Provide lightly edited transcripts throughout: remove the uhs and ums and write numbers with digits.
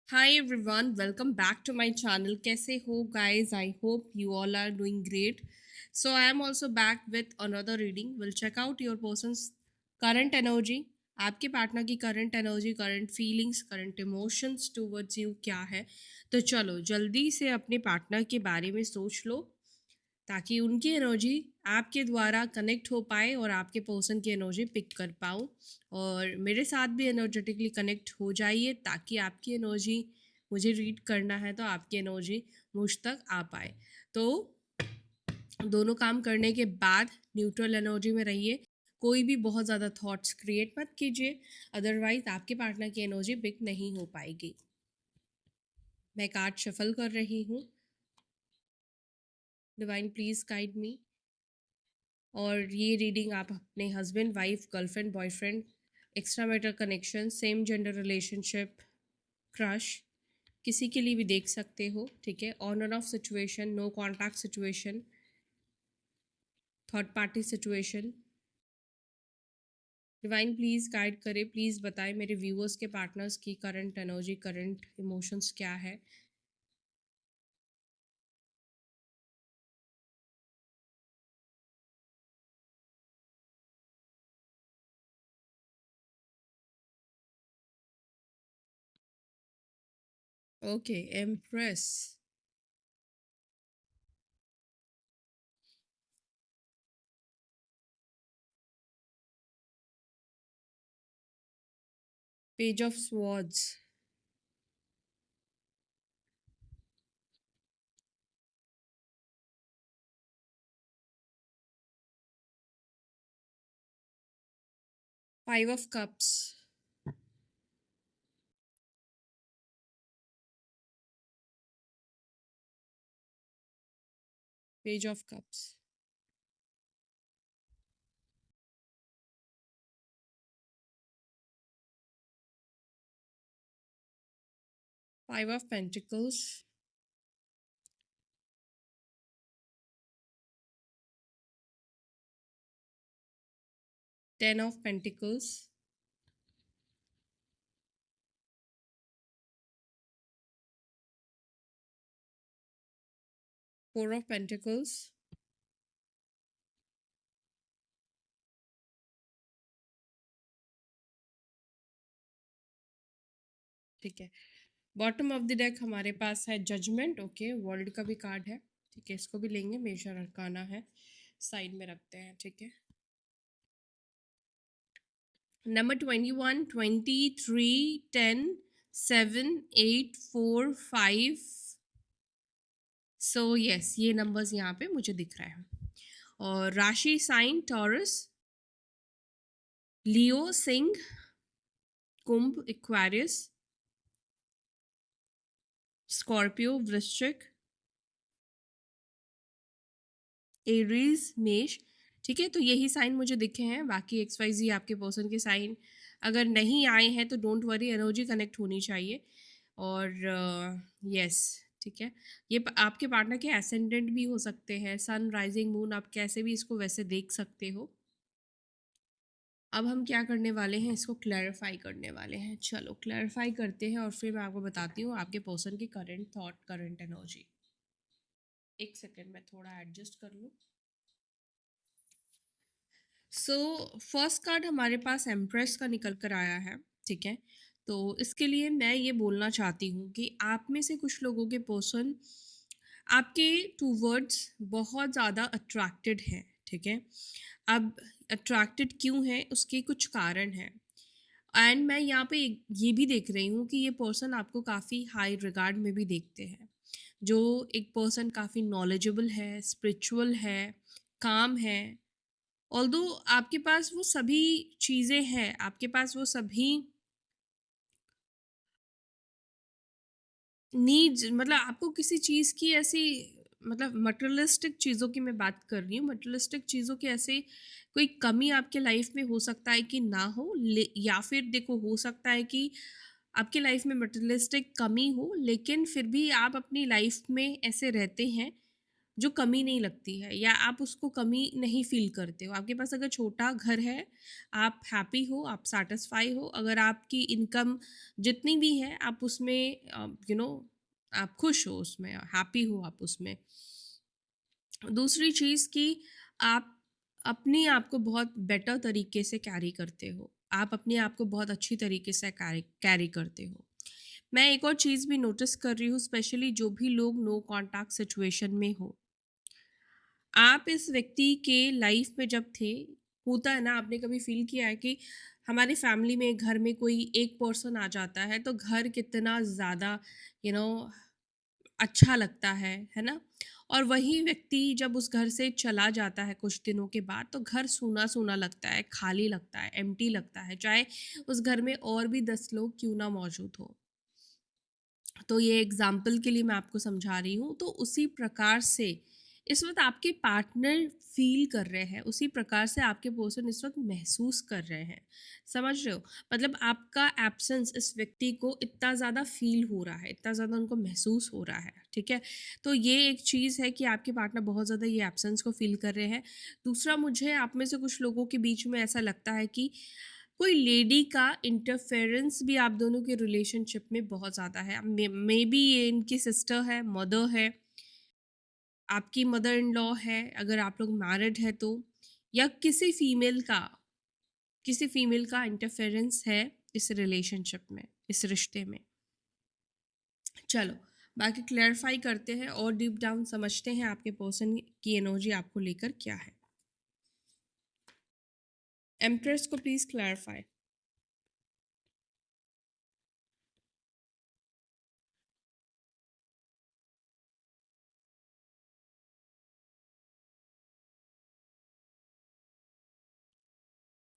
Hi everyone, welcome back to my channel. कैसे हो guys? I hope you all are doing great. So I am also back with another reading. We'll check out your person's current energy. आपके partner की current energy, current feelings, current emotions towards you क्या है। तो चलो जल्दी से अपने partner के बारे में सोच लो ताकि उनकी एनर्जी आपके द्वारा कनेक्ट हो पाए और आपके पर्सन की एनर्जी पिक कर पाऊँ और मेरे साथ भी एनर्जेटिकली कनेक्ट हो जाइए ताकि आपकी एनर्जी मुझे रीड करना है तो आपकी एनर्जी मुझ तक आ पाए। तो दोनों काम करने के बाद न्यूट्रल एनर्जी में रहिए। कोई भी बहुत ज़्यादा थॉट्स क्रिएट मत कीजिए, अदरवाइज आपके पार्टनर की एनर्जी पिक नहीं हो पाएगी। मैं कार्ड शफल कर रही हूँ। Divine please guide me. और ये रीडिंग आप अपने husband, wife, girlfriend, boyfriend, extramarital connection, same gender relationship, crush, किसी के लिए भी देख सकते हो। ठीक है, on and off situation, no contact situation, third party situation. Divine please guide करे, प्लीज बताएं मेरे व्यूअर्स के पार्टनर्स की करंट एनर्जी, करंट इमोशंस क्या है। Okay, empress, page of swords, 5 of cups, page of cups, 5 of pentacles, 10 of pentacles, 4 of pentacles. ठीक है, bottom of the deck हमारे पास है जजमेंट। ओके, वर्ल्ड का भी कार्ड है। ठीक है, इसको भी लेंगे, मेजर अरकाना है, साइड में रखते हैं। ठीक है, नंबर 21, 23, 10, 7, 8, 4, 5। सो यस, ये नंबर्स यहाँ पे मुझे दिख रहे हैं। और राशि साइन टॉरस, लियो, सिंह, कुंभ, इक्वेरियस, स्कॉर्पियो, वृश्चिक, एरीज, मेष। ठीक है, तो यही साइन मुझे दिखे हैं। बाकी एक्स वाई जी आपके पर्सन के साइन अगर नहीं आए हैं तो डोंट वरी, एनर्जी कनेक्ट होनी चाहिए। और यस, ठीक है, ये आपके पार्टनर के एसेंडेंट भी हो सकते हैं, सन, राइजिंग, मून, आप कैसे भी इसको वैसे देख सकते हो। अब हम क्या करने वाले हैं, इसको क्लैरिफाई करने वाले हैं। चलो क्लैरिफाई करते हैं और फिर मैं आपको बताती हूँ आपके पर्सन की करंट थॉट, करंट एनर्जी। एक सेकेंड, मैं थोड़ा एडजस्ट कर लूँ। सो फर्स्ट कार्ड हमारे पास एम्प्रेस का निकल कर आया है। ठीक है, तो इसके लिए मैं ये बोलना चाहती हूँ कि आप में से कुछ लोगों के पर्सन आपके टूवर्ड्स बहुत ज़्यादा अट्रैक्टेड है। ठीक है, अब अट्रैक्टेड क्यों है, उसके कुछ कारण हैं। एंड मैं यहाँ पे ये भी देख रही हूँ कि ये पर्सन आपको काफ़ी हाई रिगार्ड में भी देखते हैं। जो एक पर्सन काफ़ी नॉलेजेबल है, स्पिरिचुअल है, काम है। ऑल्दो आपके पास वो सभी चीज़ें हैं, आपके पास वो सभी नीड्स, मतलब आपको किसी चीज़ की ऐसी, मतलब मटेरियलिस्टिक चीज़ों की मैं बात कर रही हूँ, मटेरियलिस्टिक चीज़ों की ऐसे कोई कमी आपके लाइफ में हो सकता है कि ना हो, या फिर देखो हो सकता है कि आपकी लाइफ में मटेरियलिस्टिक कमी हो लेकिन फिर भी आप अपनी लाइफ में ऐसे रहते हैं जो कमी नहीं लगती है या आप उसको कमी नहीं फ़ील करते हो। आपके पास अगर छोटा घर है, आप हैप्पी हो, आप सैटिस्फाई हो, अगर आपकी इनकम जितनी भी है आप उसमें आप खुश हो उसमें, हैप्पी हो आप उसमें। दूसरी चीज़ कि आप अपने आप को बहुत बेटर तरीके से कैरी करते हो। आप अपने आप को बहुत अच्छी तरीके से कैरी कैरी करते हो। मैं एक और चीज़ भी नोटिस कर रही हूँ, स्पेशली जो भी लोग नो कॉन्टैक्ट सिचुएशन में हो। आप इस व्यक्ति के लाइफ में जब थे, होता है ना, आपने कभी फ़ील किया है कि हमारी फैमिली में, घर में कोई एक पर्सन आ जाता है तो घर कितना ज़्यादा यू नो अच्छा लगता है ना? और वही व्यक्ति जब उस घर से चला जाता है कुछ दिनों के बाद, तो घर सूना-सूना लगता है, खाली लगता है, एम्प्टी लगता है, चाहे उस घर में और भी 10 लोग क्यों ना मौजूद हों। तो ये एग्ज़ाम्पल के लिए मैं आपको समझा रही हूँ। तो उसी प्रकार से इस वक़्त आपके पार्टनर फ़ील कर रहे हैं, उसी प्रकार से आपके पर्सन इस वक़्त महसूस कर रहे हैं। समझ रहे हो? मतलब आपका एब्सेंस इस व्यक्ति को इतना ज़्यादा फ़ील हो रहा है, इतना ज़्यादा उनको महसूस हो रहा है, ठीक है? तो ये एक चीज़ है कि आपके पार्टनर बहुत ज़्यादा ये एब्सेंस को फ़ील कर रहे हैं। दूसरा, मुझे आप में से कुछ लोगों के बीच में ऐसा लगता है कि कोई लेडी का इंटरफेरेंस भी आप दोनों के रिलेशनशिप में बहुत ज़्यादा है। मे बी ये इनकी सिस्टर है, मदर है, आपकी मदर इन लॉ है, अगर आप लोग मैरिड है तो, या किसी फीमेल का इंटरफेरेंस है इस रिलेशनशिप में, इस रिश्ते में। चलो, बाकी क्लैरिफाई करते हैं और डीप डाउन समझते हैं आपके पर्सन की एनर्जी आपको लेकर क्या है। एम्प्रेस को please clarify.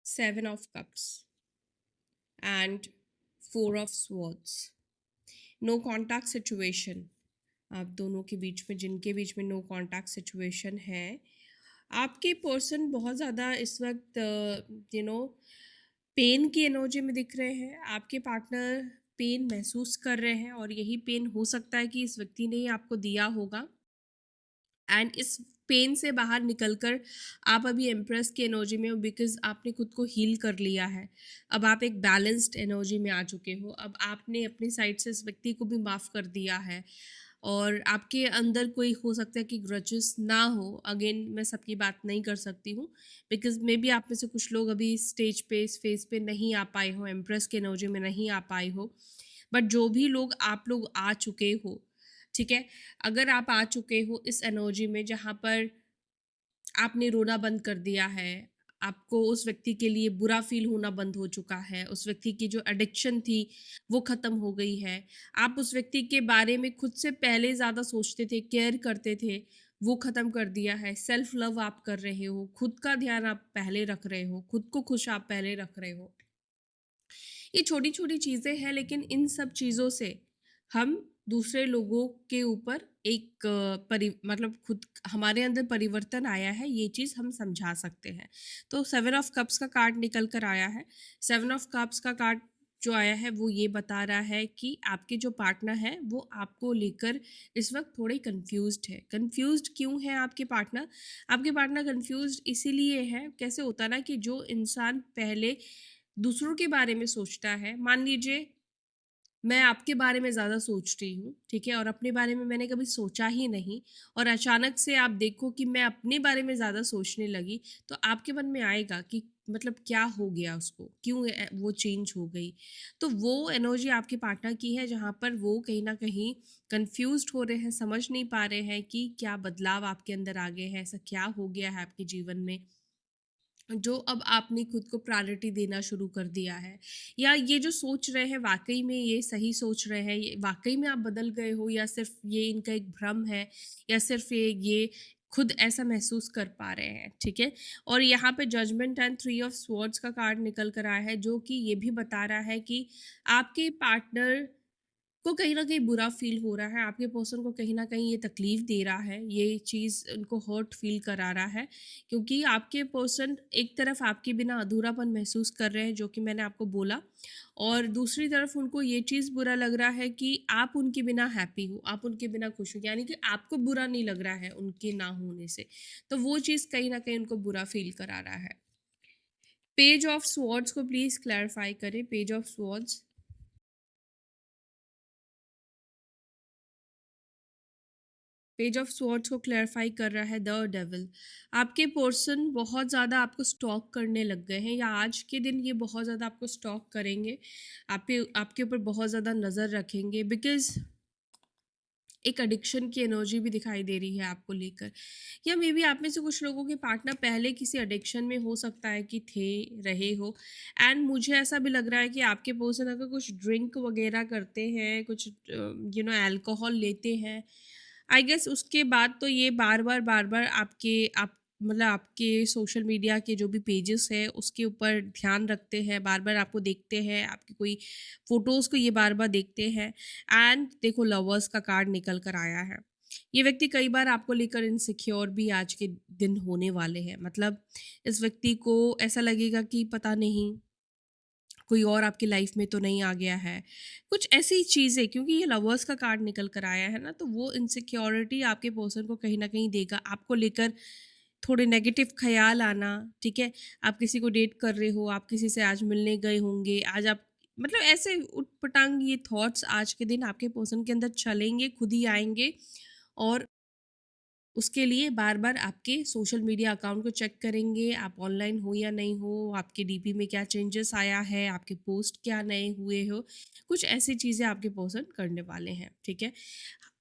7 of Cups and 4 of Swords। No contact situation, आप दोनों के बीच में, जिनके बीच में नो कॉन्टैक्ट सिचुएशन है, आपके पर्सन बहुत ज़्यादा इस वक्त पेन की एनर्जी में दिख रहे हैं। आपके पार्टनर पेन महसूस कर रहे हैं और यही पेन हो सकता है कि इस व्यक्ति ने ही आपको दिया होगा। एंड इस पेन से बाहर निकलकर आप अभी एम्प्रेस की एनर्जी में हो, बिकॉज आपने खुद को हील कर लिया है। अब आप एक बैलेंस्ड एनर्जी में आ चुके हो। अब आपने अपनी साइड से इस व्यक्ति को भी माफ़ कर दिया है और आपके अंदर कोई हो सकता है कि ग्रजेस ना हो। अगेन, मैं सबकी बात नहीं कर सकती हूँ, बिकॉज मे बी आप में से कुछ लोग अभी इस स्टेज पे, इस फेज पे नहीं आ पाए हो, एम्प्रेस की एनर्जी में नहीं आ पाए हो। बट जो भी लोग, आप लोग आ चुके हो, ठीक है? अगर आप आ चुके हो इस एनर्जी में जहाँ पर आपने रोना बंद कर दिया है, आपको उस व्यक्ति के लिए बुरा फ़ील होना बंद हो चुका है, उस व्यक्ति की जो एडिक्शन थी, वो ख़त्म हो गई है। आप उस व्यक्ति के बारे में खुद से पहले ज़्यादा सोचते थे, केयर करते थे, वो ख़त्म कर दिया है। सेल्फ लव आप कर रहे हो, खुद का ध्यान आप पहले रख रहे हो, खुद को खुश आप पहले रख रहे हो। ये छोटी-छोटी चीज़ें हैं, लेकिन इन सब चीज़ों से हम दूसरे लोगों के ऊपर एक मतलब खुद हमारे अंदर परिवर्तन आया है, ये चीज़ हम समझा सकते हैं। तो 7 ऑफ कप्स का कार्ड निकल कर आया है। 7 ऑफ कप्स का कार्ड जो आया है वो ये बता रहा है कि आपके जो पार्टनर है वो आपको लेकर इस वक्त थोड़े कंफ्यूज्ड है। कंफ्यूज्ड क्यों है आपके पार्टनर? आपके पार्टनर कंफ्यूज्ड इसीलिए है, कैसे होता है ना कि जो इंसान पहले दूसरों के बारे में सोचता है, मान लीजिए मैं आपके बारे में ज़्यादा सोच रही हूँ, ठीक है? और अपने बारे में मैंने कभी सोचा ही नहीं, और अचानक से आप देखो कि मैं अपने बारे में ज़्यादा सोचने लगी, तो आपके मन में आएगा कि मतलब क्या हो गया उसको? क्यों वो चेंज हो गई? तो वो एनर्जी आपके पार्टनर की है, जहाँ पर वो कहीं न कहीं कन्फ्यूज़्ड हो रहे हैं, समझ नहीं पा रहे हैं कि क्या बदलाव आपके अंदर आ गए हैं, ऐसा क्या हो गया है आपके जीवन में? जो अब आपने खुद को प्रायोरिटी देना शुरू कर दिया है, या ये जो सोच रहे हैं वाकई में ये सही सोच रहे हैं, ये वाकई में आप बदल गए हो, या सिर्फ ये इनका एक भ्रम है, या सिर्फ ये खुद ऐसा महसूस कर पा रहे हैं, ठीक है? और यहाँ पे जजमेंट एंड 3 ऑफ स्वॉर्ड्स का कार्ड निकल कर आया है, जो कि ये भी बता रहा है कि आपके पार्टनर को कहीं न कहीं बुरा फ़ील हो रहा है, आपके पर्सन को कहीं न कहीं ये तकलीफ़ दे रहा है, ये चीज़ उनको हर्ट फ़ील करा रहा है, क्योंकि आपके पर्सन एक तरफ आपके बिना अधूरापन महसूस कर रहे हैं, जो कि मैंने आपको बोला, और दूसरी तरफ उनको ये चीज़ बुरा लग रहा है कि आप उनके बिना हैप्पी हो, आप उनके बिना खुश हो, यानी कि आपको बुरा नहीं लग रहा है उनके ना होने से। तो वो चीज़ कहीं न कहीं उनको बुरा फ़ील करा रहा है। पेज ऑफ स्वॉर्ड्स को प्लीज़ क्लैरिफ़ाई करें, page of swords. Page of swords को क्लैरिफाई कर रहा है द डेविल। आपके पर्सन बहुत ज़्यादा आपको स्टॉक करने लग गए हैं, या आज के दिन ये बहुत ज़्यादा आपको स्टॉक करेंगे, आपके ऊपर बहुत ज़्यादा नज़र रखेंगे, बिकॉज़ एक एडिक्शन की एनर्जी भी दिखाई दे रही है आपको लेकर, या मे बी आप में से कुछ लोगों के पार्टनर पहले किसी एडिक्शन में हो सकता है कि थे, रहे हो। एंड मुझे ऐसा भी लग रहा है कि आपके पर्सन अगर कुछ ड्रिंक वगैरह करते हैं, कुछ अल्कोहल लेते हैं, आई गेस उसके बाद तो ये बार बार आप मतलब आपके सोशल मीडिया के जो भी पेजेस है उसके ऊपर ध्यान रखते हैं, बार बार आपको देखते हैं, आपकी कोई फोटोज को ये बार बार देखते हैं। एंड देखो, लवर्स का कार्ड निकल कर आया है। ये व्यक्ति कई बार आपको लेकर इनसिक्योर भी आज के दिन होने वाले हैं, मतलब इस व्यक्ति को ऐसा लगेगा कि पता नहीं कोई और आपकी लाइफ में तो नहीं आ गया है, कुछ ऐसी चीज़ें, क्योंकि ये लवर्स का कार्ड निकल कर आया है ना, तो वो इनसिक्योरिटी आपके पर्सन को कहीं ना कहीं देगा, आपको लेकर थोड़े नेगेटिव ख्याल आना। ठीक है, आप किसी को डेट कर रहे हो, आप किसी से आज मिलने गए होंगे, आज आप मतलब ऐसे उटपटांग ये थॉट्स आज के दिन आपके पर्सन के अंदर चलेंगे, खुद ही आएंगे, और उसके लिए बार-बार आपके सोशल मीडिया अकाउंट को चेक करेंगे, आप ऑनलाइन हो या नहीं हो, आपके डीपी में क्या चेंजेस आया है, आपके पोस्ट क्या नए हुए हो, कुछ ऐसी चीज़ें आपके पर्सन करने वाले हैं, ठीक है?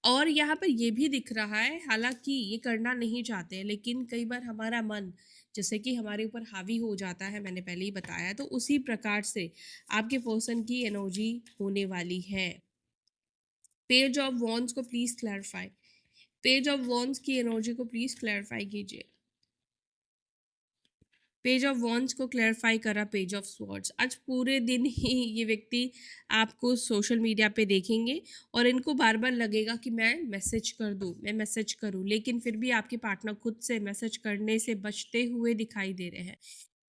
और यहाँ पर ये भी दिख रहा है, हालाँकि ये करना नहीं चाहते हैं, लेकिन कई बार हमारा मन जैसे कि हमारे ऊपर हावी हो जाता है, मैंने पहले ही बताया, तो उसी प्रकार से आपके पर्सन की एनर्जी होने वाली है। पेज ऑफ वॉन्ड्स को please clarify. Page of wands की एनर्जी को प्लीज़ क्लैरिफाई कीजिए। पेज ऑफ वॉन्ड्स को क्लैरिफाई करा पेज ऑफ स्वॉर्ड्स। आज पूरे दिन ही ये व्यक्ति आपको सोशल मीडिया पे देखेंगे, और इनको बार बार लगेगा कि मैं मैसेज कर दूं, मैं मैसेज करूं, लेकिन फिर भी आपके पार्टनर खुद से मैसेज करने से बचते हुए दिखाई दे रहे हैं।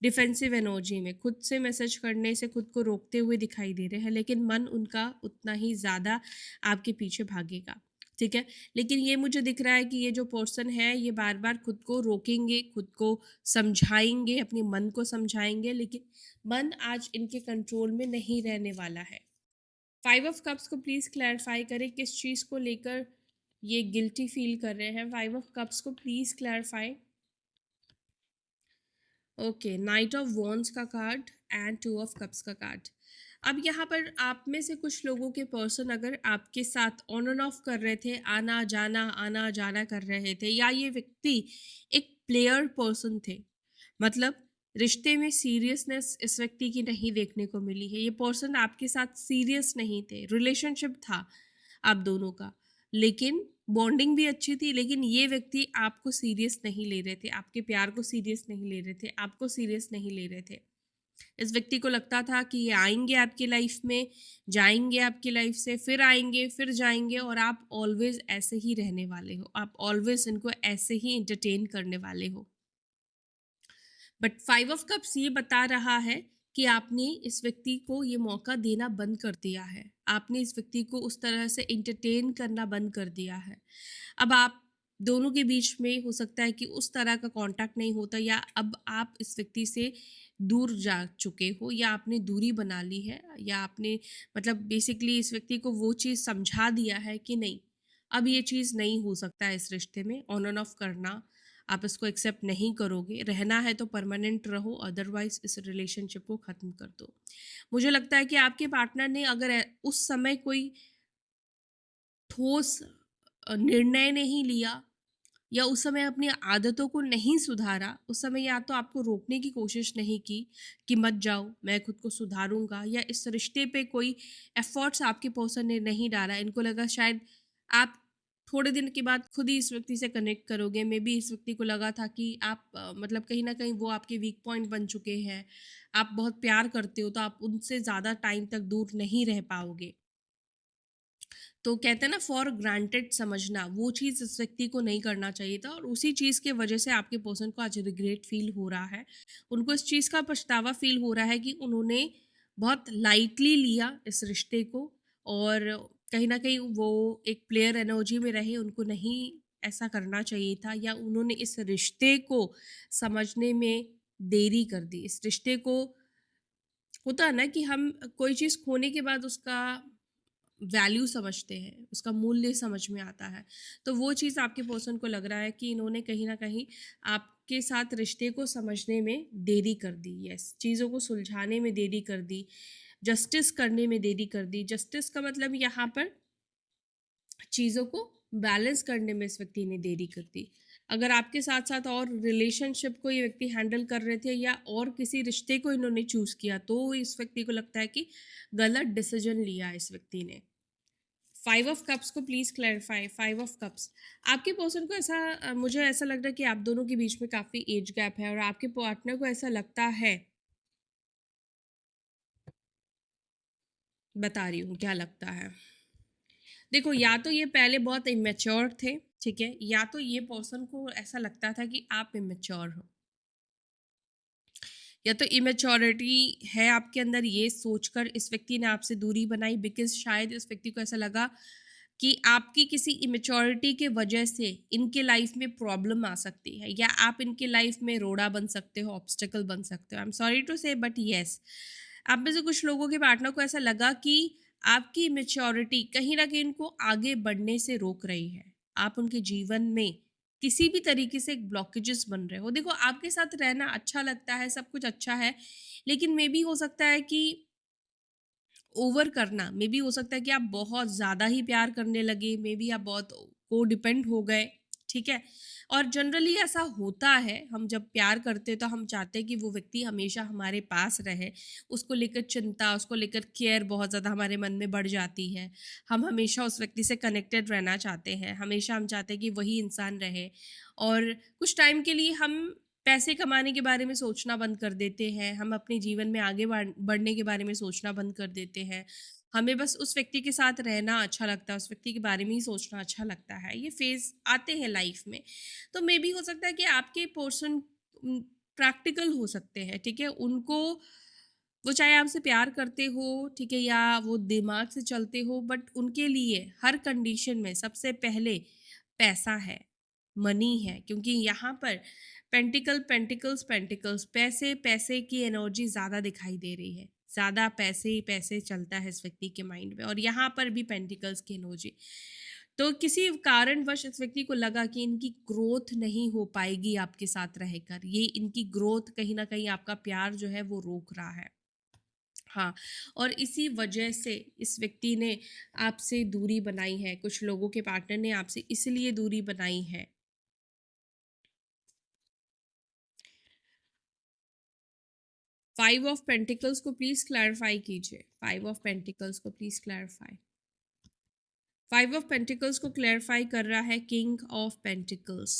डिफेंसिव एनर्जी में खुद से मैसेज करने से खुद को रोकते हुए दिखाई दे रहे हैं, लेकिन मन उनका उतना ही ज़्यादा आपके पीछे भागेगा। ठीक है, लेकिन ये मुझे दिख रहा है कि ये जो पर्सन है ये बार बार खुद को रोकेंगे, खुद को समझाएंगे, अपने मन को समझाएंगे, लेकिन मन आज इनके कंट्रोल में नहीं रहने वाला है। 5 ऑफ कप्स को प्लीज क्लैरिफाई करें, किस चीज को लेकर ये गिल्टी फील कर रहे हैं। 5 ऑफ कप्स को please clarify. Okay, night of wands का कार्ड एंड 2 ऑफ कप्स का कार्ड। अब यहाँ पर आप में से कुछ लोगों के पर्सन अगर आपके साथ ऑन एंड ऑफ कर रहे थे, आना जाना कर रहे थे, या ये व्यक्ति एक प्लेयर पर्सन थे, मतलब रिश्ते में सीरियसनेस इस व्यक्ति की नहीं देखने को मिली है, ये पर्सन आपके साथ सीरियस नहीं थे, रिलेशनशिप था आप दोनों का, लेकिन बॉन्डिंग भी अच्छी थी, लेकिन ये व्यक्ति आपको सीरियस नहीं ले रहे थे, आपके प्यार को सीरियस नहीं ले रहे थे, आपको सीरियस नहीं ले रहे थे। इस व्यक्ति को लगता था कि ये आएंगे आपकी लाइफ में, जाएंगे आपकी लाइफ से, फिर आएंगे, फिर जाएंगे, और आप ऑलवेज ऐसे ही रहने वाले हो, आप ऑलवेज इनको ऐसे ही एंटरटेन करने वाले हो। बट 5 ऑफ कप्स ये बता रहा है कि आपने इस व्यक्ति को ये मौका देना बंद कर दिया है, आपने इस व्यक्ति को उस तरह से इंटरटेन करना बंद कर दिया है। अब आप दोनों के बीच में हो सकता है कि उस तरह का कांटेक्ट नहीं होता, या अब आप इस व्यक्ति से दूर जा चुके हो, या आपने दूरी बना ली है, या आपने मतलब बेसिकली इस व्यक्ति को वो चीज़ समझा दिया है कि नहीं, अब ये चीज़ नहीं हो सकता है इस रिश्ते में, ऑन एंड ऑफ करना आप इसको एक्सेप्ट नहीं करोगे, रहना है तो परमानेंट रहो, अदरवाइज इस रिलेशनशिप को ख़त्म कर दो। मुझे लगता है कि आपके पार्टनर ने अगर उस समय कोई ठोस निर्णय नहीं लिया, या उस समय अपनी आदतों को नहीं सुधारा, उस समय या तो आपको रोकने की कोशिश नहीं की कि मत जाओ, मैं खुद को सुधारूँगा, या इस रिश्ते पे कोई एफ़र्ट्स आपके पर्सन ने नहीं डाला। इनको लगा शायद आप थोड़े दिन के बाद खुद ही इस व्यक्ति से कनेक्ट करोगे। मेबी इस व्यक्ति को लगा था कि आप मतलब कहीं न कहीं वो आपके वीक पॉइंट बन चुके हैं। आप बहुत प्यार करते हो, तो आप उनसे ज़्यादा टाइम तक दूर नहीं रह पाओगे। तो कहते हैं ना, फॉर ग्रांटेड समझना, वो चीज़ इस व्यक्ति को नहीं करना चाहिए था, और उसी चीज़ की वजह से आपके पर्सन को आज रिग्रेट फील हो रहा है। उनको इस चीज़ का पछतावा फील हो रहा है कि उन्होंने बहुत लाइटली लिया इस रिश्ते को, और कहीं न कहीं वो एक प्लेयर एनर्जी में रहे, उनको नहीं ऐसा करना चाहिए था, या उन्होंने इस रिश्ते को समझने में देरी कर दी। इस रिश्ते को, होता है ना कि हम कोई चीज़ खोने के बाद उसका वैल्यू समझते हैं, उसका मूल्य समझ में आता है। तो वो चीज़ आपके पर्सन को लग रहा है कि इन्होंने कहीं न कहीं आपके साथ रिश्ते को समझने में देरी कर दी। यस, चीज़ों को सुलझाने में देरी कर दी, जस्टिस करने में देरी कर दी। जस्टिस का मतलब यहाँ पर चीज़ों को बैलेंस करने में इस व्यक्ति ने देरी कर दी। अगर आपके साथ-साथ और रिलेशनशिप को ये व्यक्ति हैंडल कर रहे थे, या और किसी रिश्ते को इन्होंने चूज़ किया, तो इस व्यक्ति को लगता है कि गलत डिसीज़न लिया इस व्यक्ति ने। 5 ऑफ कप्स को प्लीज़ क्लैरिफाई। 5 ऑफ कप्स, आपके पर्सन को ऐसा मुझे ऐसा लग रहा है कि आप दोनों के बीच में काफ़ी एज गैप है, और आपके पार्टनर को ऐसा लगता है, बता रही हूँ क्या लगता है। देखो, या तो ये पहले बहुत इमेच्योर थे, ठीक है? या तो ये पर्सन को ऐसा लगता था कि आप इमेच्योर हो। या तो इमेच्योरिटी है आपके अंदर, ये सोचकर इस व्यक्ति ने आपसे दूरी बनाई, बिकॉज़ शायद इस व्यक्ति को ऐसा लगा कि आपकी किसी इमेच्योरिटी के वजह से इनके लाइफ में प्रॉब्लम आ सकती है, या आप इनके लाइफ में रोड़ा बन सकते हो, ऑब्स्टेकल बन सकते हो। आई एम सॉरी टू से, बट येस, आप में से कुछ लोगों के पार्टनर को ऐसा लगा कि आपकी इमेच्योरिटी कहीं न कहीं इनको आगे बढ़ने से रोक रही है। आप उनके जीवन में किसी भी तरीके से एक ब्लॉकेजेस बन रहे हो। देखो, आपके साथ रहना अच्छा लगता है, सब कुछ अच्छा है, लेकिन मे बी हो सकता है कि ओवर करना, मे बी हो सकता है कि आप बहुत ज़्यादा ही प्यार करने लगे, मे बी आप बहुत को डिपेंड हो गए, ठीक है? और जनरली ऐसा होता है, हम जब प्यार करते हैं तो हम चाहते हैं कि वो व्यक्ति हमेशा हमारे पास रहे, उसको लेकर चिंता, उसको लेकर केयर बहुत ज़्यादा हमारे मन में बढ़ जाती है। हम हमेशा उस व्यक्ति से कनेक्टेड रहना चाहते हैं, हमेशा हम चाहते हैं कि वही इंसान रहे, और कुछ टाइम के लिए हम पैसे कमाने के बारे में सोचना बंद कर देते हैं, हम अपने जीवन में आगे बढ़ने के बारे में सोचना बंद कर देते हैं। हमें बस उस व्यक्ति के साथ रहना अच्छा लगता है, उस व्यक्ति के बारे में ही सोचना अच्छा लगता है। ये फ़ेज़ आते हैं लाइफ़ में। तो मेबी हो सकता है कि आपके पर्सन प्रैक्टिकल हो सकते हैं, ठीक है? उनको, वो चाहे आपसे प्यार करते हो, ठीक है, या वो दिमाग से चलते हो, बट उनके लिए हर कंडीशन में सबसे पहले पैसा है, मनी है, क्योंकि यहाँ पर पेंटिकल्स पेंटिकल्स, पैसे पैसे की एनर्जी ज़्यादा दिखाई दे रही है। ज़्यादा पैसे ही पैसे चलता है इस व्यक्ति के माइंड में, और यहाँ पर भी पेंटिकल्स की एनर्जी। तो किसी कारणवश इस व्यक्ति को लगा कि इनकी ग्रोथ नहीं हो पाएगी आपके साथ रहकर, ये इनकी ग्रोथ कहीं ना कहीं आपका प्यार जो है वो रोक रहा है। हाँ, और इसी वजह से इस व्यक्ति ने आपसे दूरी बनाई है, कुछ लोगों के पार्टनर ने आपसे इसलिए दूरी बनाई है। 5 ऑफ पेंटिकल्स को प्लीज़ क्लैरिफ़ाई कीजिए। 5 ऑफ पेंटिकल्स को प्लीज़ क्लैरिफ़ाई। 5 ऑफ पेंटिकल्स को क्लैरिफ़ाई कर रहा है किंग ऑफ पेंटिकल्स।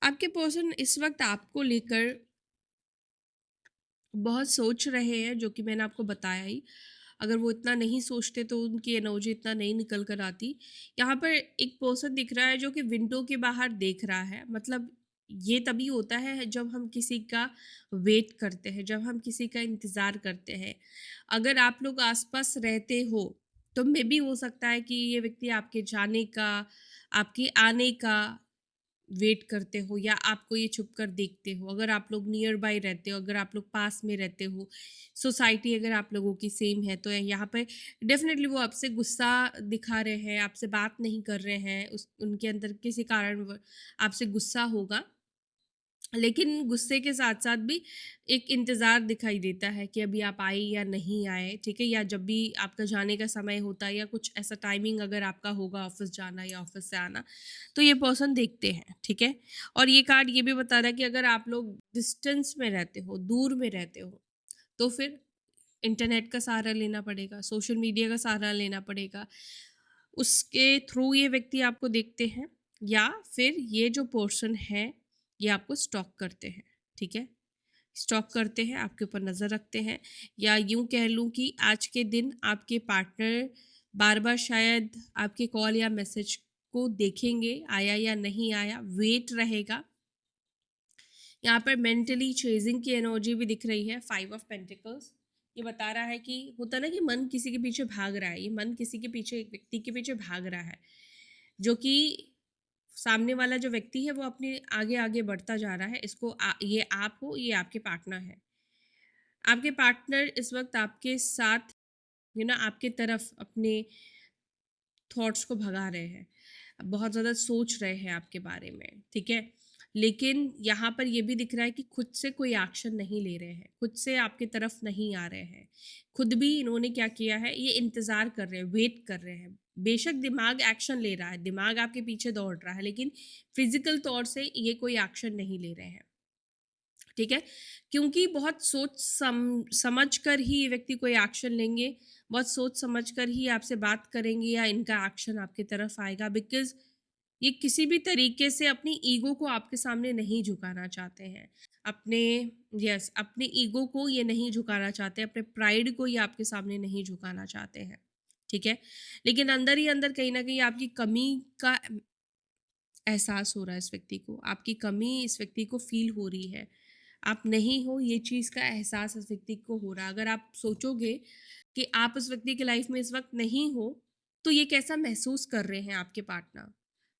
आपके पर्सन इस वक़्त आपको लेकर बहुत सोच रहे हैं, जो कि मैंने आपको बताया ही। अगर वो इतना नहीं सोचते तो उनकी एनर्जी इतना नहीं निकल कर आती। यहाँ पर एक पर्सन दिख रहा है जो कि विंडो के बाहर देख रहा है। मतलब ये तभी होता है जब हम किसी का वेट करते हैं, जब हम किसी का इंतज़ार करते हैं। अगर आप लोग आस-पास रहते हो, तो मेबी हो सकता है कि ये व्यक्ति आपके जाने का, आपके आने का वेट करते हो, या आपको ये छुप कर देखते हो। अगर आप लोग नियर बाय रहते हो, अगर आप लोग पास में रहते हो, सोसाइटी अगर आप लोगों की सेम है, तो यहाँ पे डेफिनेटली वो आपसे गुस्सा दिखा रहे हैं, आपसे बात नहीं कर रहे हैं, उस उनके अंदर किसी कारण आपसे गुस्सा होगा। लेकिन गुस्से के साथ-साथ भी एक इंतज़ार दिखाई देता है कि अभी आप आए या नहीं आए, ठीक है? या जब भी आपका जाने का समय होता है, या कुछ ऐसा टाइमिंग अगर आपका होगा ऑफ़िस जाना या ऑफ़िस से आना, तो ये पर्सन देखते हैं, ठीक है? और ये कार्ड ये भी बता रहा है कि अगर आप लोग डिस्टेंस में रहते हो, दूर में रहते हो, तो फिर इंटरनेट का सहारा लेना पड़ेगा, सोशल मीडिया का सहारा लेना पड़ेगा। उसके थ्रू ये व्यक्ति आपको देखते हैं, या फिर ये जो पर्सन है ये आपको स्टॉक करते हैं, ठीक है, स्टॉक करते हैं, आपके ऊपर नज़र रखते हैं, या यूं कह लूँ कि आज के दिन आपके पार्टनर बार बार शायद आपके कॉल या मैसेज को देखेंगे, आया या नहीं आया, वेट रहेगा। यहाँ पर मेंटली चेजिंग की एनर्जी भी दिख रही है, 5 ऑफ पेंटिकल्स। ये बता रहा है कि होता ना कि मन किसी के पीछे भाग रहा है, ये मन किसी के पीछे, एक व्यक्ति के पीछे भाग रहा है, जो कि सामने वाला जो व्यक्ति है वो अपने आगे आगे बढ़ता जा रहा है। ये आप हो, ये आपके पार्टनर है। आपके पार्टनर इस वक्त आपके साथ आपके तरफ अपने थॉट्स को भगा रहे हैं, बहुत ज़्यादा सोच रहे हैं आपके बारे में, ठीक है। लेकिन यहाँ पर ये भी दिख रहा है कि खुद से कोई एक्शन नहीं ले रहे हैं, खुद से आपकी तरफ नहीं आ रहे हैं। खुद भी इन्होंने क्या किया है, ये इंतज़ार कर रहे हैं, वेट कर रहे हैं। बेशक दिमाग एक्शन ले रहा है, दिमाग आपके पीछे दौड़ रहा है, लेकिन फिजिकल तौर से ये कोई एक्शन नहीं ले रहे हैं, ठीक है। क्योंकि बहुत समझ कर ही ये व्यक्ति कोई एक्शन लेंगे, बहुत सोच समझ कर ही आपसे बात करेंगे या इनका एक्शन आपकी तरफ आएगा, बिकॉज ये किसी भी तरीके से अपनी ईगो को आपके सामने नहीं झुकाना चाहते हैं। अपने अपने ईगो को ये नहीं झुकाना चाहते, अपने प्राइड को ये आपके सामने नहीं झुकाना चाहते हैं, ठीक है। लेकिन अंदर ही अंदर कहीं ना कहीं आपकी कमी का एहसास हो रहा है इस व्यक्ति को, आपकी कमी इस व्यक्ति को फील हो रही है। आप नहीं हो, ये चीज़ का एहसास इस व्यक्ति को हो रहा है। अगर आप सोचोगे कि आप उस व्यक्ति की लाइफ में इस वक्त नहीं हो, तो ये कैसा महसूस कर रहे हैं आपके पार्टनर।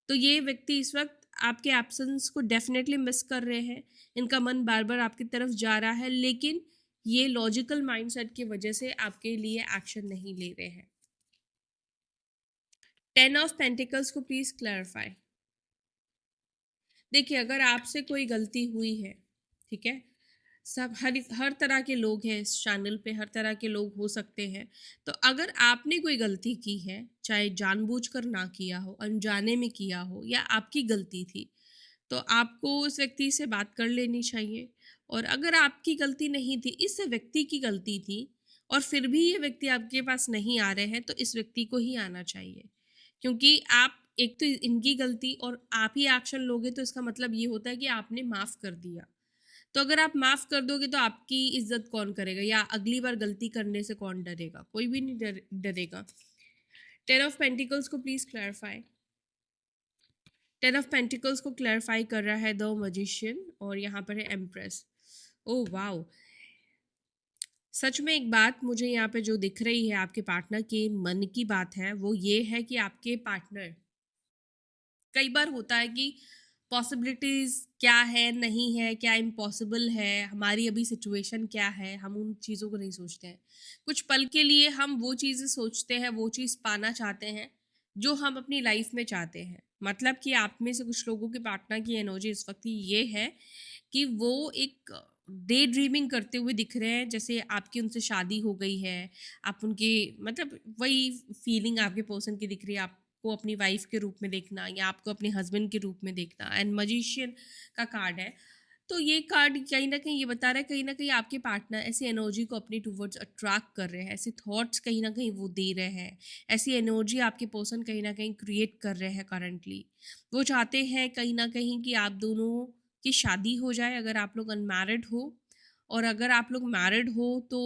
तो ये व्यक्ति इस वक्त आपके एब्सेंस को डेफिनेटली मिस कर रहे हैं, इनका मन बार बार आपकी तरफ जा रहा है, लेकिन ये लॉजिकल माइंडसेट की वजह से आपके लिए एक्शन नहीं ले रहे हैं। 10 ऑफ पेंटिकल्स को प्लीज क्लैरिफाई। देखिए, अगर आपसे कोई गलती हुई है, ठीक है, सब हर तरह के लोग हैं इस चैनल पे, हर तरह के लोग हो सकते हैं। तो अगर आपने कोई गलती की है, चाहे जानबूझकर ना किया हो, अनजाने में किया हो, या आपकी गलती थी, तो आपको उस व्यक्ति से बात कर लेनी चाहिए। और अगर आपकी गलती नहीं थी, इस व्यक्ति की गलती थी, और फिर भी ये व्यक्ति आपके पास नहीं आ रहे हैं, तो इस व्यक्ति को ही आना चाहिए। क्योंकि आप, एक तो इनकी गलती और आप ही एक्शन लोगे, तो इसका मतलब ये होता है कि आपने माफ कर दिया। तो अगर आप माफ कर दोगे तो आपकी इज्जत कौन करेगा, या अगली बार गलती करने से कौन डरेगा, कोई भी नहीं डरेगा। 10 ऑफ पेंटिकल्स को प्लीज क्लैरिफाई। 10 ऑफ पेंटिकल्स को क्लैरिफाई कर रहा है द मजिशियन, और यहाँ पर है एम्प्रेस। ओह वाओ, सच में एक बात मुझे यहाँ पे जो दिख रही है आपके पार्टनर के मन की बात है, वो ये है कि आपके पार्टनर, कई बार होता है कि पॉसिबिलिटीज क्या है, नहीं है, क्या इम्पॉसिबल है, हमारी अभी सिचुएशन क्या है, हम उन चीज़ों को नहीं सोचते हैं। कुछ पल के लिए हम वो चीज़ें सोचते हैं, वो चीज़ पाना चाहते हैं जो हम अपनी लाइफ में चाहते हैं। मतलब कि आप में से कुछ लोगों के पार्टनर की एनर्जी इस वक्त ये है कि वो एक डे ड्रीमिंग करते हुए दिख रहे हैं, जैसे आपकी उनसे शादी हो गई है, आप उनके, मतलब वही फीलिंग आपके पर्सन की दिख रही है, आपको अपनी वाइफ के रूप में देखना या आपको अपने हस्बैंड के रूप में देखना। एंड मजिशियन का कार्ड है, तो ये कार्ड कहीं ना कहीं ये बता रहा है, कहीं ना कहीं आपके पार्टनर ऐसी एनर्जी को अपनी टूवर्ड्स अट्रैक्ट कर रहे हैं, ऐसे थॉट्स कहीं ना कहीं वो दे रहे हैं, ऐसी एनर्जी आपके पर्सन कहीं ना कहीं क्रिएट कर रहे हैं करंटली। वो चाहते हैं कहीं ना कहीं कि आप दोनों की शादी हो जाए, अगर आप लोग अनमैरिड हो। और अगर आप लोग मैरिड हो तो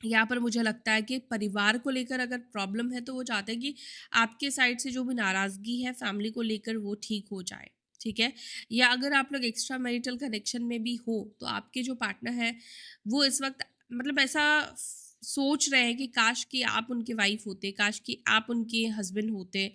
यहाँ पर मुझे लगता है कि परिवार को लेकर अगर प्रॉब्लम है, तो वो चाहते हैं कि आपके साइड से जो भी नाराज़गी है फैमिली को लेकर वो ठीक हो जाए, ठीक है। या अगर आप लोग एक्स्ट्रा मैरिटल कनेक्शन में भी हो, तो आपके जो पार्टनर है वो इस वक्त, मतलब ऐसा सोच रहे हैं कि काश कि आप उनके वाइफ होते, काश कि आप उनके हस्बैंड होते।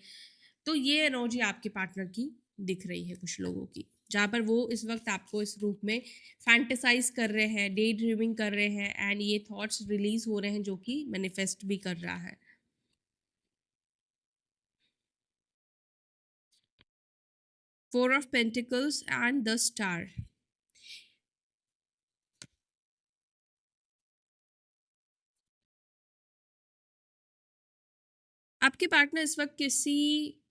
तो ये एनर्जी आपके पार्टनर की दिख रही है कुछ लोगों की, जहाँ पर वो इस वक्त आपको इस रूप में फैंटेसाइज कर रहे हैं, डे ड्रीमिंग कर रहे हैं, एंड ये थॉट्स रिलीज हो रहे हैं जो कि मैनिफेस्ट भी कर रहा है। 4 of pentacles and the star. आपके पार्टनर इस वक्त किसी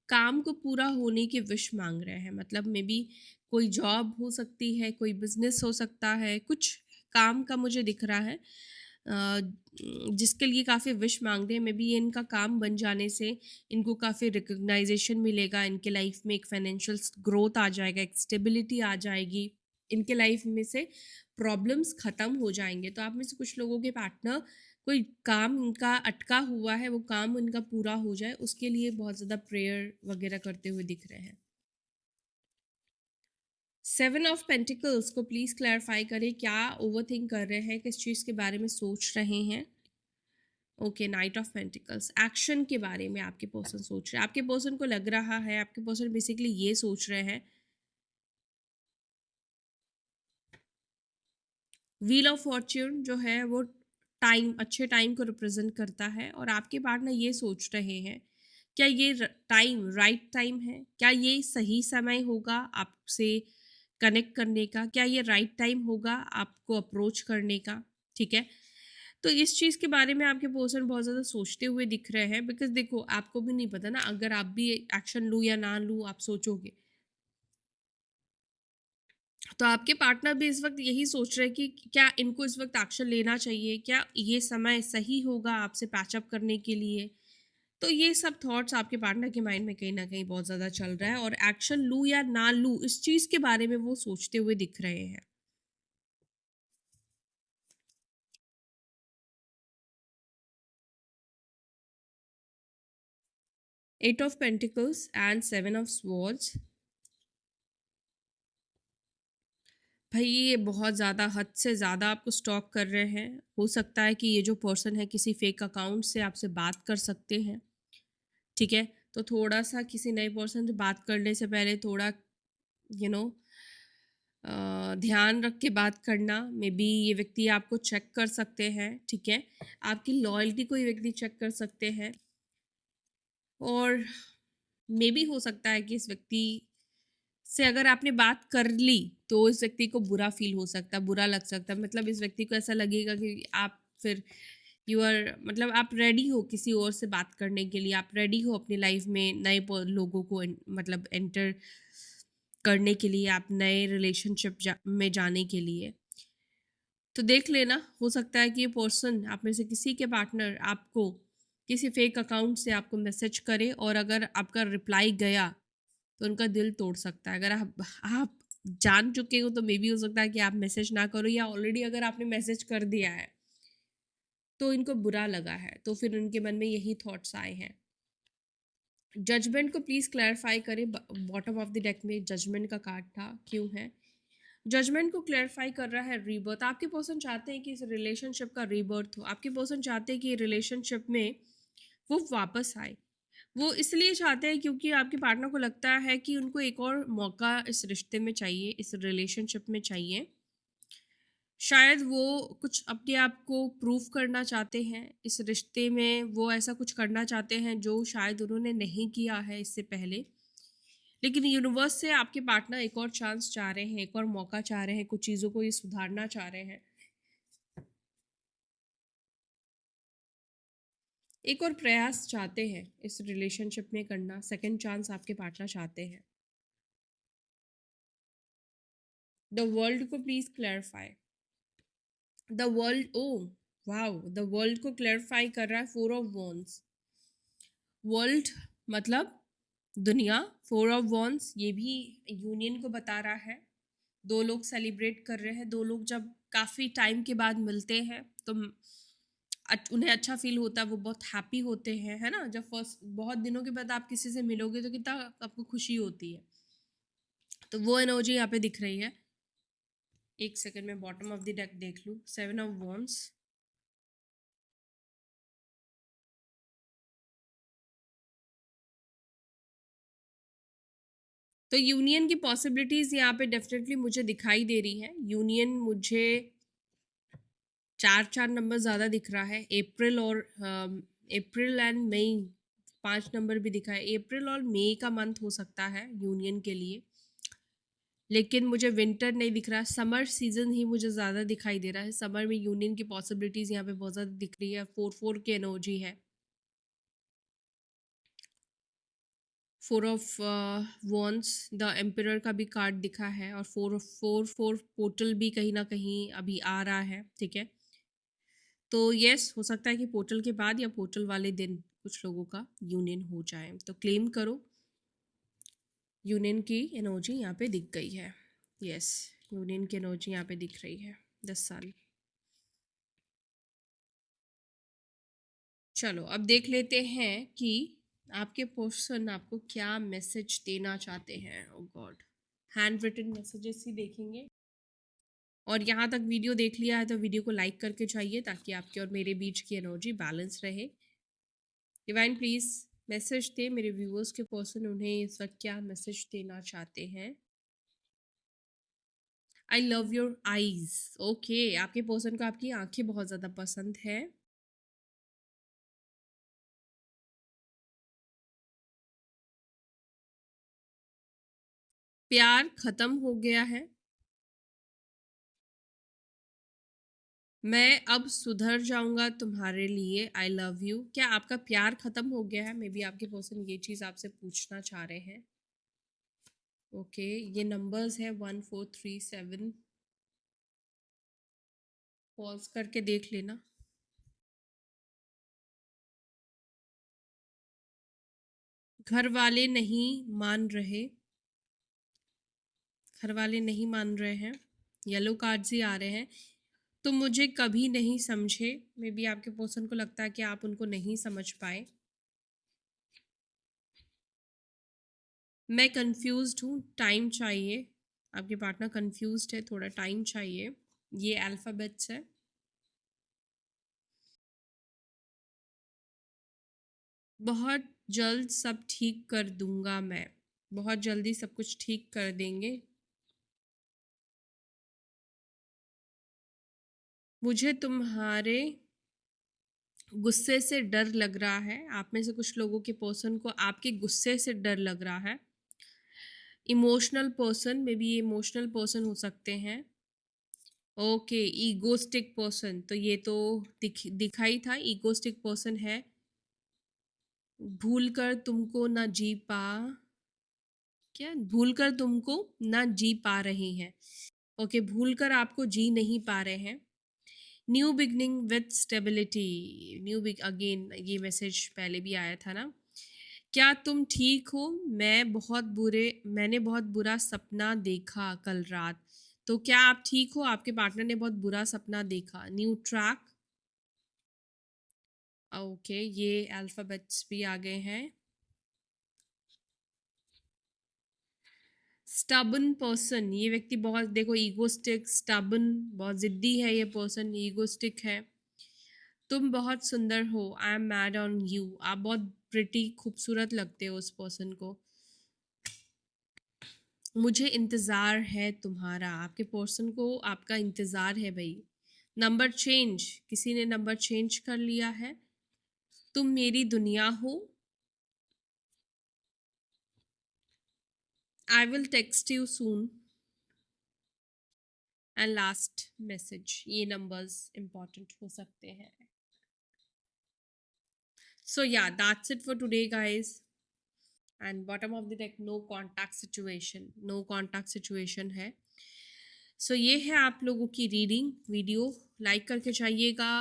काम को पूरा होने की विश मांग रहे हैं, मतलब मे बी कोई जॉब हो सकती है, कोई बिजनेस हो सकता है, कुछ काम का मुझे दिख रहा है। जिसके लिए काफ़ी विश मांगते हैं। मे बी ये इनका काम बन जाने से इनको काफ़ी रिकग्नाइजेशन मिलेगा, इनके लाइफ में एक फाइनेंशियल ग्रोथ आ जाएगा, एक स्टेबिलिटी आ जाएगी, इनके लाइफ में से प्रॉब्लम्स ख़त्म हो जाएंगे। तो आप में से कुछ लोगों के पार्टनर कोई काम उनका अटका हुआ है, वो काम उनका पूरा हो जाए, उसके लिए बहुत ज़्यादा प्रेयर वगैरह करते हुए दिख रहे हैं। 7 ऑफ पेंटिकल्स को प्लीज़ क्लैरिफाई करें, क्या ओवरथिंक कर रहे हैं, किस चीज़ के बारे में सोच रहे हैं। Okay, night of pentacles, action के बारे में आपके पर्सन सोच रहे हैं। आपके पर्सन को लग रहा है, आपके पर्सन बेसिकली ये सोच रहे हैं, व्हील ऑफ फॉर्च्यून जो है वो टाइम, अच्छे टाइम को रिप्रेजेंट करता है, और आपके पार्टनर ये सोच रहे हैं क्या ये टाइम राइट टाइम है, क्या ये सही समय होगा आपसे कनेक्ट करने का, क्या ये राइट टाइम होगा आपको अप्रोच करने का। ठीक है, तो इस चीज़ के बारे में आपके पर्सन बहुत ज़्यादा सोचते हुए दिख रहे हैं, बिकॉज देखो आपको भी नहीं पता ना, अगर आप भी एक्शन लूँ या ना लूँ आप सोचोगे, तो आपके पार्टनर भी इस वक्त यही सोच रहे हैं कि क्या इनको इस वक्त एक्शन लेना चाहिए, क्या ये समय सही होगा आपसे पैचअप करने के लिए। तो ये सब थॉट्स आपके पार्टनर के माइंड में कहीं ना कहीं बहुत ज़्यादा चल रहा है, और एक्शन लूँ या ना लूँ इस चीज़ के बारे में वो सोचते हुए दिख रहे हैं। Eight of pentacles and 7 of swords, भाई ये बहुत ज़्यादा हद से ज़्यादा आपको स्टॉक कर रहे हैं। हो सकता है कि ये जो पर्सन है किसी फेक अकाउंट से आपसे बात कर सकते हैं। ठीक है, तो थोड़ा सा किसी नए पर्सन से बात करने से पहले थोड़ा यू नो ध्यान रख के बात करना। मे बी ये व्यक्ति आपको चेक कर सकते हैं। ठीक है, आपकी लॉयल्टी को ये व्यक्ति चेक कर सकते हैं, और मे बी हो सकता है कि इस व्यक्ति से अगर आपने बात कर ली तो इस व्यक्ति को बुरा फील हो सकता है, बुरा लग सकता है, मतलब इस व्यक्ति को ऐसा लगेगा कि आप फिर यू आर, मतलब आप रेडी हो किसी और से बात करने के लिए, आप रेडी हो अपनी लाइफ में नए लोगों को मतलब एंटर करने के लिए, आप नए रिलेशनशिप में जाने के लिए। तो देख लेना, हो सकता है कि ये पर्सन आप में से किसी के पार्टनर आपको किसी फेक अकाउंट से आपको मैसेज करे, और अगर आपका रिप्लाई गया तो उनका दिल तोड़ सकता है। अगर आप जान चुके हो तो मे बी हो सकता है कि आप मैसेज ना करो, या ऑलरेडी अगर आपने मैसेज कर दिया है तो इनको बुरा लगा है, तो फिर उनके मन में यही थॉट्स आए हैं। जजमेंट को प्लीज क्लैरिफाई करें, बॉटम ऑफ द डेक में जजमेंट का कार्ड था, क्यों है। जजमेंट को क्लैरिफाई कर रहा है रीबर्थ। आपके पर्सन चाहते हैं कि इस रिलेशनशिप का रीबर्थ हो, आपके पर्सन चाहते हैं कि रिलेशनशिप में वो वापस आए। वो इसलिए चाहते हैं क्योंकि आपके पार्टनर को लगता है कि उनको एक और मौका इस रिश्ते में चाहिए, इस रिलेशनशिप में चाहिए। शायद वो कुछ अपने आप को प्रूव करना चाहते हैं इस रिश्ते में, वो ऐसा कुछ करना चाहते हैं जो शायद उन्होंने नहीं किया है इससे पहले। लेकिन यूनिवर्स से आपके पार्टनर एक और चांस चाह रहे हैं, एक और मौका चाह रहे हैं, कुछ चीज़ों को ये सुधारना चाह रहे हैं, एक और प्रयास चाहते हैं इस रिलेशनशिप में करना, सेकंड चांस आपके पार्टनर चाहते हैं। द वर्ल्ड को please clarify. The world, oh wow, the world को क्लैरिफाई कर रहा है 4 ऑफ वॉन्ड्स। वर्ल्ड मतलब दुनिया, 4 ऑफ वॉन्ड्स ये भी यूनियन को बता रहा है। दो लोग सेलिब्रेट कर रहे हैं, दो लोग जब काफ़ी टाइम के बाद मिलते हैं तो उन्हें अच्छा फील होता है, वो बहुत हैप्पी होते हैं, है ना। जब फर्स्ट बहुत दिनों के बाद आप किसी से मिलोगे तो कितना आपको खुशी होती है, तो वो एनर्जी यहाँ पे दिख रही है। एक सेकंड में बॉटम ऑफ द डेक देख लूँ, 7 ऑफ वॉन्ड्स। तो यूनियन की पॉसिबिलिटीज यहाँ पे डेफिनेटली मुझे दिखाई दे रही है। यूनियन मुझे 4 4 नंबर ज़्यादा दिख रहा है, अप्रैल और अप्रैल एंड मई 5 नंबर भी दिखा है। अप्रैल और मई का मंथ हो सकता है यूनियन के लिए, लेकिन मुझे विंटर नहीं दिख रहा, समर सीजन ही मुझे ज़्यादा दिखाई दे रहा है। समर में यूनियन की पॉसिबिलिटीज़ यहाँ पे बहुत ज़्यादा दिख रही है। 4 4 की एनर्जी है, 4 ऑफ वॉन्ड्स, द एम्परर का भी कार्ड दिखा है, और 4 4 4 पोर्टल भी कहीं ना कहीं अभी आ रहा है। ठीक है, तो यस, हो सकता है कि पोर्टल के बाद या पोर्टल वाले दिन कुछ लोगों का यूनियन हो जाए, तो क्लेम करो। यूनियन की एनर्जी यहाँ पे दिख गई है। यस, यूनियन की एनर्जी यहाँ पे दिख रही है 10 साल। चलो अब देख लेते हैं कि आपके पर्सन आपको क्या मैसेज देना चाहते हैं। ओ गॉड, हैंड रिटन मैसेजेस ही देखेंगे। और यहाँ तक वीडियो देख लिया है तो वीडियो को लाइक करके चाहिए, ताकि आपके और मेरे बीच की एनर्जी बैलेंस रहे। डिवाइन प्लीज मैसेज दे मेरे व्यूअर्स के पर्सन, उन्हें इस वक्त क्या मैसेज देना चाहते हैं। I love your eyes. Okay, आपके पर्सन को आपकी आंखें बहुत ज़्यादा पसंद है। प्यार खत्म हो गया है। मैं अब सुधर जाऊंगा तुम्हारे लिए। I love you. क्या आपका प्यार खत्म हो गया है? मे बी आपके पर्सन ये चीज़ आपसे पूछना चाह रहे हैं। ओके, ये नंबर्स है 1437। पॉज करके देख लेना। घर वाले नहीं मान रहे, घर वाले नहीं मान रहे हैं। येलो कार्ड्स ही आ रहे हैं। तुम मुझे कभी नहीं समझे। मे बी आपके पर्सन को लगता है कि आप उनको नहीं समझ पाए। मैं कंफ्यूज्ड हूँ, टाइम चाहिए। आपके पार्टनर कंफ्यूज्ड है, थोड़ा टाइम चाहिए। ये अल्फ़ाबेट्स है। बहुत जल्द सब ठीक कर दूंगा मैं। बहुत जल्दी सब कुछ ठीक कर देंगे। मुझे तुम्हारे गुस्से से डर लग रहा है। आप में से कुछ लोगों के पर्सन को आपके गुस्से से डर लग रहा है। इमोशनल पर्सन, मे बी ये इमोशनल पर्सन हो सकते हैं। ओके, ईगोस्टिक पर्सन, तो ये तो दिखाई था। ईगोस्टिक पर्सन है। भूल कर तुमको ना जी पा, क्या भूल कर तुमको ना जी पा रही हैं। ओके, भूल कर आपको जी नहीं पा रहे हैं। New beginning with stability. New big again, ये मैसेज पहले भी आया था ना। क्या तुम ठीक हो? मैंने बहुत बुरा सपना देखा कल रात। तो क्या आप ठीक हो? आपके पार्टनर ने बहुत बुरा सपना देखा। New track. ओके, ये अल्फाबेट्स भी आ गए हैं। स्टबन पर्सन, ये व्यक्ति बहुत, देखो, ईगोस्टिक, स्टबन, बहुत जिद्दी है ये पर्सन, ईगोस्टिक है। तुम बहुत सुंदर हो। I am mad on you. आप बहुत प्रिटी, खूबसूरत लगते हो उस पर्सन को। मुझे इंतज़ार है तुम्हारा। आपके पर्सन को आपका इंतज़ार है भाई। नंबर चेंज, किसी ने नंबर चेंज कर लिया है। तुम मेरी दुनिया हो। I will text you soon. And last message, ये नंबर्स इंपॉर्टेंट हो सकते हैं। So yeah, that's it for today guys. And bottom of the deck, no contact situation, no contact situation है। सो ये है आप लोगों की रीडिंग। वीडियो लाइक करके जाइएगा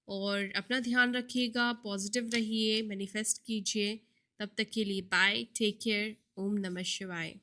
और अपना ध्यान रखिएगा, पॉजिटिव रहिए, मैनिफेस्ट कीजिए। तब तक के लिए बाय, टेक केयर, ओम नमः शिवाय।